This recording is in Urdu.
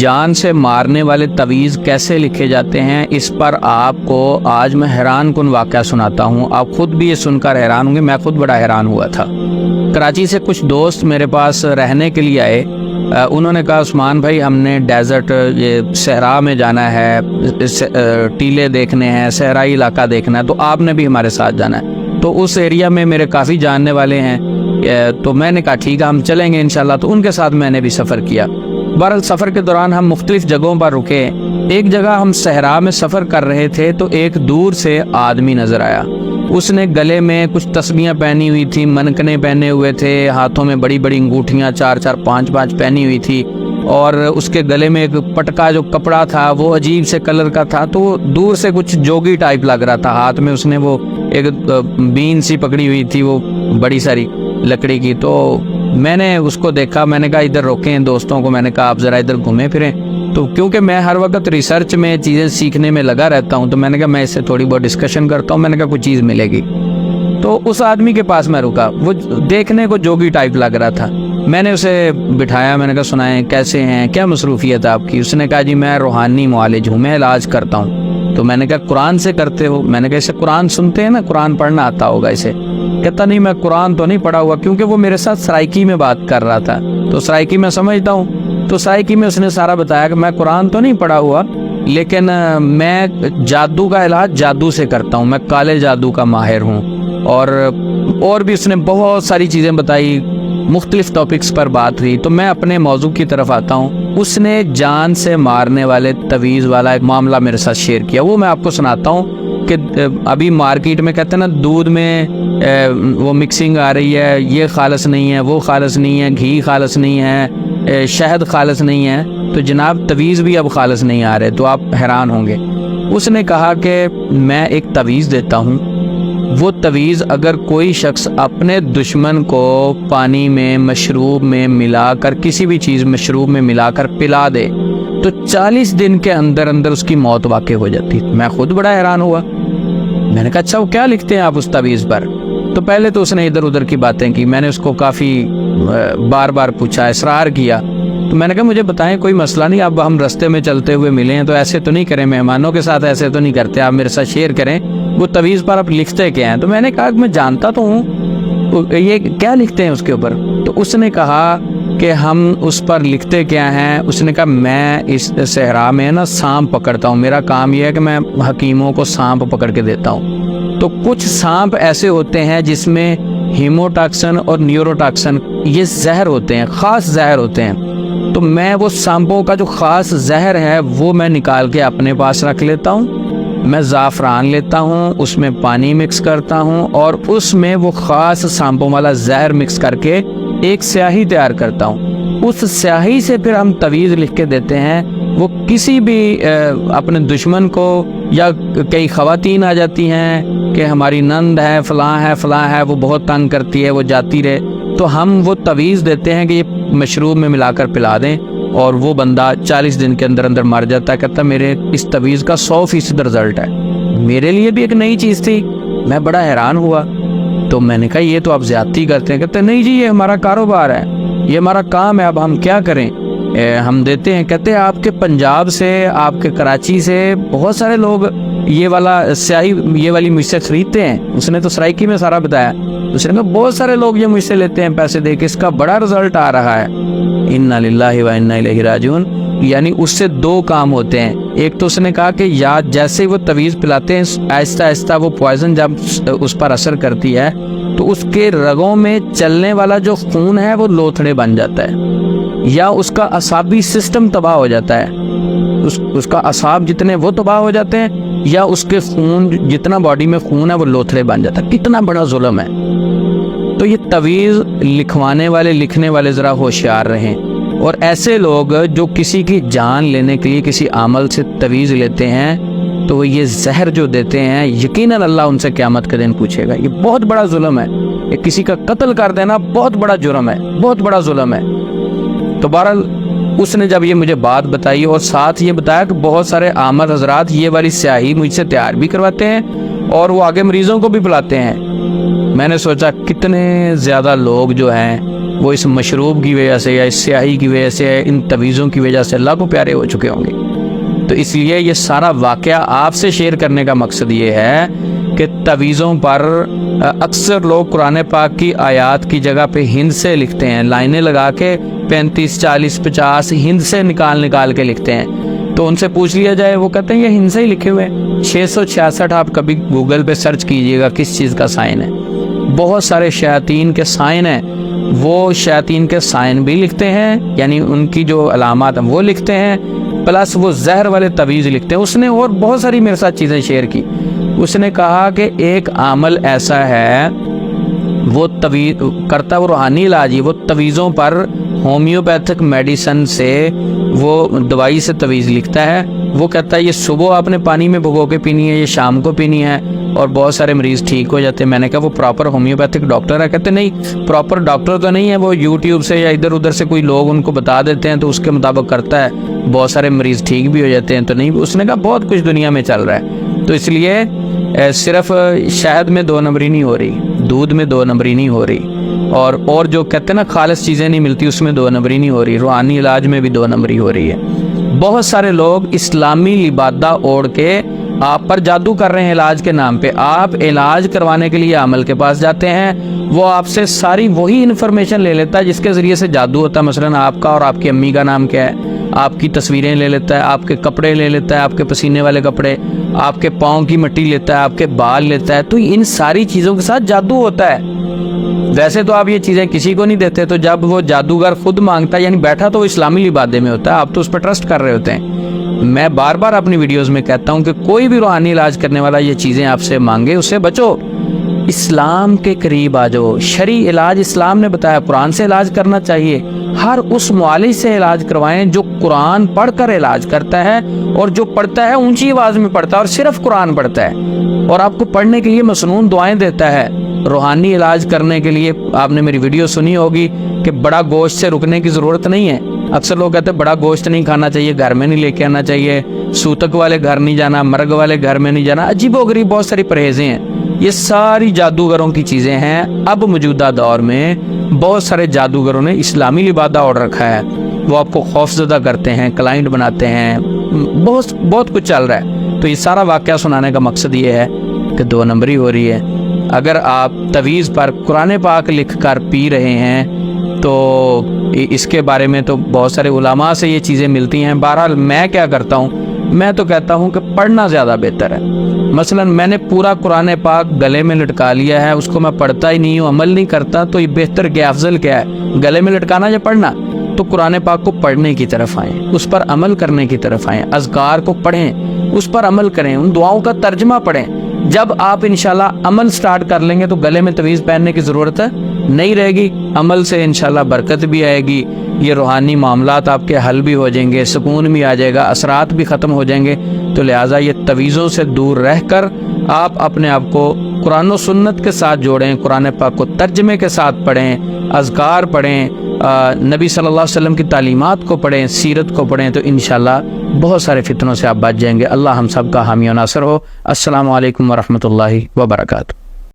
جان سے مارنے والے تویز کیسے لکھے جاتے ہیں، اس پر آپ کو آج میں حیران کن واقعہ سناتا ہوں۔ آپ خود بھی یہ سن کر حیران ہوں گے، میں خود بڑا حیران ہوا تھا۔ کراچی سے کچھ دوست میرے پاس رہنے کے لیے آئے۔ انہوں نے کہا عثمان بھائی ہم نے ڈیزرٹ یہ صحرا میں جانا ہے، ٹیلے دیکھنے ہیں، صحرائی علاقہ دیکھنا ہے، تو آپ نے بھی ہمارے ساتھ جانا ہے۔ تو اس ایریا میں میرے کافی جاننے والے ہیں، تو میں نے کہا ٹھیک ہے ہم چلیں گے انشاءاللہ۔ تو ان کے ساتھ میں نے بھی سفر کیا۔ بہرحال سفر کے دوران ہم مختلف جگہوں پر رکے۔ ایک جگہ ہم صحرا میں سفر کر رہے تھے تو ایک دور سے آدمی نظر آیا۔ اس نے گلے میں کچھ تسبیحاں پہنی ہوئی تھی، منکنے پہنے ہوئے تھے، ہاتھوں میں بڑی بڑی انگوٹھیاں 4 5 پہنی ہوئی تھی، اور اس کے گلے میں ایک پٹکا جو کپڑا تھا وہ عجیب سے کلر کا تھا، تو دور سے کچھ جوگی ٹائپ لگ رہا تھا۔ ہاتھ میں اس نے وہ ایک بین سی پکڑی ہوئی تھی، وہ بڑی ساری لکڑی کی۔ تو میں نے اس کو دیکھا، میں نے کہا ادھر روکیں دوستوں کو، میں نے کہا آپ ذرا ادھر گھومیں پھریں۔ تو کیونکہ میں ہر وقت ریسرچ میں چیزیں سیکھنے میں لگا رہتا ہوں، تو میں نے کہا میں اس سے تھوڑی بہت ڈسکشن کرتا ہوں، میں نے کہا کوئی چیز ملے گی۔ تو اس آدمی کے پاس میں رکا، وہ دیکھنے کو جوگی ٹائپ لگ رہا تھا۔ میں نے اسے بٹھایا، میں نے کہا سنائیں کیسے ہیں، کیا مصروفیت ہے آپ کی؟ اس نے کہا جی میں روحانی معالج ہوں، میں علاج کرتا ہوں۔ تو میں نے کہا قرآن سے کرتے ہو؟ میں نے کہا اسے قرآن سنتے ہیں نا، قرآن پڑھنا آتا ہوگا اسے۔ کہتا نہیں میں قرآن تو نہیں پڑھا ہوا، کیونکہ وہ میرے ساتھ سرائکی میں بات کر رہا تھا، تو سرائکی میں سمجھتا ہوں۔ تو سرائکی میں اس نے سارا بتایا کہ میں قرآن تو نہیں پڑھا ہوا، لیکن میں جادو کا علاج جادو سے کرتا ہوں، میں کالے جادو کا ماہر ہوں، اور بھی اس نے بہت ساری چیزیں بتائی، مختلف ٹاپکس پر بات ہوئی۔ تو میں اپنے موضوع کی طرف آتا ہوں۔ اس نے جان سے مارنے والے تویز والا ایک معاملہ میرے ساتھ شیئر کیا، وہ میں آپ کو سناتا ہوں کہ ابھی مارکیٹ میں کہتے ہیں نا دودھ میں وہ مکسنگ آ رہی ہے، یہ خالص نہیں ہے، وہ خالص نہیں ہے، گھی خالص نہیں ہے، شہد خالص نہیں ہے، تو جناب تویز بھی اب خالص نہیں آ رہے، تو آپ حیران ہوں گے۔ اس نے کہا کہ میں ایک تویز دیتا ہوں، وہ تویز اگر کوئی شخص اپنے دشمن کو پانی میں، مشروب میں ملا کر، کسی بھی چیز مشروب میں ملا کر پلا دے تو 40 دن کے اندر اندر اس کی موت واقع ہو جاتی۔ میں خود بڑا حیران ہوا۔ میں نے کہا اچھا وہ کیا لکھتے ہیں آپ اس تویز پر؟ تو پہلے تو اس نے ادھر ادھر کی باتیں کی، میں نے اس کو کافی بار بار پوچھا، اصرار کیا۔ تو میں نے کہا مجھے بتائیں، کوئی مسئلہ نہیں، اب ہم رستے میں چلتے ہوئے ملے ہیں تو ایسے تو نہیں کریں، مہمانوں کے ساتھ ایسے تو نہیں کرتے، آپ میرے ساتھ شیئر کریں وہ تویز پر آپ لکھتے کیا ہیں؟ تو میں نے کہا کہ میں جانتا تو ہوں، یہ کیا لکھتے ہیں اس کے اوپر؟ تو اس نے کہا کہ ہم اس پر لکھتے کیا ہیں؟ اس نے کہا میں اس صحرا میں نا سانپ پکڑتا ہوں، میرا کام یہ ہے کہ میں حکیموں کو سانپ پکڑ کے دیتا ہوں۔ تو کچھ سانپ ایسے ہوتے ہیں جس میں ہیموٹاکسن اور نیوروٹاکسن یہ زہر ہوتے ہیں، خاص زہر ہوتے ہیں، تو میں وہ سانپوں کا جو خاص زہر ہے وہ میں نکال کے اپنے پاس رکھ لیتا ہوں۔ میں زعفران لیتا ہوں، اس میں پانی مکس کرتا ہوں، اور اس میں وہ خاص سانپوں والا زہر مکس کر کے ایک سیاہی تیار کرتا ہوں۔ اس سیاہی سے پھر ہم تویز لکھ کے دیتے ہیں۔ وہ کسی بھی اپنے دشمن کو، یا کئی خواتین آ جاتی ہیں کہ ہماری نند ہے، فلاں ہے، وہ بہت تنگ کرتی ہے، وہ جاتی رہے، تو ہم وہ تویز دیتے ہیں کہ یہ مشروب میں ملا کر پلا دیں، اور وہ بندہ 40 دن کے اندر اندر مر جاتا ہے۔ کہتا میرے اس تویز کا 100% رزلٹ ہے۔ میرے لیے بھی ایک نئی چیز تھی، میں بڑا حیران ہوا۔ تو میں نے کہا یہ تو آپ زیادتی کرتے ہیں۔ کہتے نہیں جی یہ ہمارا کاروبار ہے، یہ ہمارا کام ہے، اب ہم کیا کریں، ہم دیتے ہیں۔ کہتے آپ کے پنجاب سے، آپ کے کراچی سے بہت سارے لوگ یہ والا سیاہی، یہ والی مجھ سے خریدتے ہیں۔ اس نے تو سرائکی میں سارا بتایا۔ اس نے کہا بہت سارے لوگ یہ مجھ سے لیتے ہیں پیسے دے کے، اس کا بڑا رزلٹ آ رہا ہے۔ انا للہ و انا الیہ راجعون۔ یعنی اس سے 2 کام ہوتے ہیں۔ ایک تو اس نے کہا کہ یا جیسے وہ تویز پلاتے ہیں، آہستہ آہستہ وہ پوائزن جب اس پر اثر کرتی ہے تو اس کے رگوں میں چلنے والا جو خون ہے وہ لوتھڑے بن جاتا ہے، یا اس کا اعصابی سسٹم تباہ ہو جاتا ہے، اس کا اعصاب جتنے وہ تباہ ہو جاتے ہیں، یا اس کے خون جتنا باڈی میں خون ہے وہ لوتھڑے بن جاتا ہے۔ کتنا بڑا ظلم ہے۔ تو یہ تویز لکھوانے والے، لکھنے والے ذرا ہوشیار رہیں، اور ایسے لوگ جو کسی کی جان لینے کے لیے کسی عمل سے تویز لیتے ہیں تو وہ یہ زہر جو دیتے ہیں، یقیناً اللہ ان سے قیامت کے دن پوچھے گا۔ یہ بہت بڑا ظلم ہے، یہ کسی کا قتل کر دینا بہت بڑا جرم ہے، بہت بڑا ظلم ہے۔ تو بہرحال اس نے جب یہ مجھے بات بتائی، اور ساتھ یہ بتایا کہ بہت سارے عامر حضرات یہ والی سیاہی مجھ سے تیار بھی کرواتے ہیں، اور وہ آگے مریضوں کو بھی پلاتے ہیں۔ میں نے سوچا کتنے زیادہ لوگ جو ہیں وہ اس مشروب کی وجہ سے یا اس سیاہی کی وجہ سے، ان تویزوں کی وجہ سے اللہ کو پیارے ہو چکے ہوں گے۔ تو اس لیے یہ سارا واقعہ آپ سے شیئر کرنے کا مقصد یہ ہے کہ تویزوں پر اکثر لوگ قرآن پاک کی آیات کی جگہ پہ ہند سے لکھتے ہیں، لائنیں لگا کے 35 40 50 ہند سے نکال کے لکھتے ہیں۔ تو ان سے پوچھ لیا جائے، وہ کہتے ہیں یہ ہند سے ہی لکھے ہوئے ہیں۔ 666 آپ کبھی گوگل پہ سرچ کیجئے گا کس چیز کا سائن ہے، بہت سارے شیاطین کے سائن ہیں، وہ شیاطین کے سائن بھی لکھتے ہیں، یعنی ان کی جو علامات ہیں وہ لکھتے ہیں، پلس وہ زہر والے تویز لکھتے ہیں۔ اس نے اور بہت ساری میرے ساتھ چیزیں شیئر کی۔ اس نے کہا کہ ایک عمل ایسا ہے وہ کرتا وہ روحانی علاج ہی، وہ تویزوں پر ہومیوپیتھک میڈیسن سے وہ دوائی سے تویز لکھتا ہے۔ وہ کہتا ہے یہ صبح آپ نے پانی میں بھگو کے پینی ہے، یہ شام کو پینی ہے، اور بہت سارے مریض ٹھیک ہو جاتے ہیں۔ میں نے کہا وہ پراپر ہومیوپیتھک ڈاکٹر ہے؟ کہتے نہیں، پراپر ڈاکٹر تو نہیں ہے، وہ یوٹیوب سے یا ادھر ادھر سے کوئی لوگ ان کو بتا دیتے ہیں تو اس کے مطابق کرتا ہے، بہت سارے مریض ٹھیک بھی ہو جاتے ہیں۔ تو نہیں، اس نے کہا بہت کچھ دنیا میں چل رہا ہے۔ تو اس لیے صرف شہد میں 2 نمبری نہیں ہو رہی، دودھ میں 2 نمبری نہیں ہو رہی، اور جو کہتے ہیں نا خالص چیزیں نہیں ملتی اس میں 2 نمبری نہیں ہو رہی، روحانی علاج میں بھی 2 نمبری ہو رہی ہے۔ بہت سارے لوگ اسلامی لبادہ اوڑھ کے آپ پر جادو کر رہے ہیں علاج کے نام پہ۔ آپ علاج کروانے کے لیے عمل کے پاس جاتے ہیں، وہ آپ سے ساری وہی انفارمیشن لے لیتا ہے جس کے ذریعے سے جادو ہوتا ہے۔ مثلا آپ کا اور آپ کی امی کا نام کیا ہے، آپ کی تصویریں لے لیتا ہے، آپ کے کپڑے لے لیتا ہے، آپ کے پسینے والے کپڑے، آپ کے پاؤں کی مٹی لیتا ہے، آپ کے بال لیتا ہے۔ تو ان ساری چیزوں کے ساتھ جادو ہوتا ہے۔ ویسے تو آپ یہ چیزیں کسی کو نہیں دیتے، تو جب وہ جادوگر خود مانگتا ہے، یعنی بیٹھا تو وہ اسلامی لبادے میں ہوتا ہے، آپ تو اس پہ ٹرسٹ کر رہے ہوتے ہیں۔ میں بار بار اپنی ویڈیوز میں کہتا ہوں کہ کوئی بھی روحانی علاج کرنے والا یہ چیزیں آپ سے مانگے، اس سے بچو، اسلام کے قریب آ جاؤ۔ شرعی علاج اسلام نے بتایا، قرآن سے علاج کرنا چاہیے۔ ہر اس معالج سے علاج کروائیں جو قرآن پڑھ کر علاج کرتا ہے، اور جو پڑھتا ہے اونچی آواز میں پڑھتا ہے اور صرف قرآن پڑھتا ہے، اور آپ کو پڑھنے کے لیے مسنون دعائیں دیتا ہے۔ روحانی علاج کرنے کے لیے آپ نے میری ویڈیو سنی ہوگی کہ بڑا گوشت سے رکنے کی ضرورت نہیں ہے۔ اکثر لوگ کہتے ہیں بڑا گوشت نہیں کھانا چاہیے، گھر میں نہیں لے کے آنا چاہیے، سوتک والے گھر نہیں جانا، مرگ والے گھر میں نہیں جانا، عجیب و غریب بہت ساری پرہیزیں ہیں۔ یہ ساری جادوگروں کی چیزیں ہیں۔ اب موجودہ دور میں بہت سارے جادوگروں نے اسلامی لبادہ اوڑھ رکھا ہے، وہ آپ کو خوف زدہ کرتے ہیں، کلائنٹ بناتے ہیں، بہت کچھ چل رہا ہے۔ تو یہ سارا واقعہ سنانے کا مقصد یہ ہے کہ 2 نمبری ہو رہی ہے۔ اگر آپ تویز پر قرآن پاک لکھ کر پی رہے ہیں تو اس کے بارے میں تو بہت سارے علماء سے یہ چیزیں ملتی ہیں۔ بہرحال میں کیا کرتا ہوں، میں تو کہتا ہوں کہ پڑھنا زیادہ بہتر ہے۔ مثلا میں نے پورا قرآن پاک گلے میں لٹکا لیا ہے، اس کو میں پڑھتا ہی نہیں ہوں، عمل نہیں کرتا، تو یہ بہتر کیا، افضل کیا ہے، گلے میں لٹکانا یا پڑھنا؟ تو قرآن پاک کو پڑھنے کی طرف آئیں، اس پر عمل کرنے کی طرف آئیں، اذکار کو پڑھیں، اس پر عمل کریں، ان دعاؤں کا ترجمہ پڑھیں۔ جب آپ انشاءاللہ عمل سٹارٹ کر لیں گے تو گلے میں تویز پہننے کی ضرورت نہیں رہے گی۔ عمل سے انشاءاللہ برکت بھی آئے گی، یہ روحانی معاملات آپ کے حل بھی ہو جائیں گے، سکون بھی آ جائے گا، اثرات بھی ختم ہو جائیں گے۔ تو لہٰذا یہ تویزوں سے دور رہ کر آپ اپنے آپ کو قرآن و سنت کے ساتھ جوڑیں، قرآن پاک کو ترجمے کے ساتھ پڑھیں، اذکار پڑھیں، نبی صلی اللہ علیہ وسلم کی تعلیمات کو پڑھیں، سیرت کو پڑھیں، تو انشاءاللہ بہت سارے فتنوں سے آپ بچ جائیں گے۔ اللہ ہم سب کا حامی و ناصر ہو۔ السلام علیکم ورحمۃ اللہ وبرکاتہ۔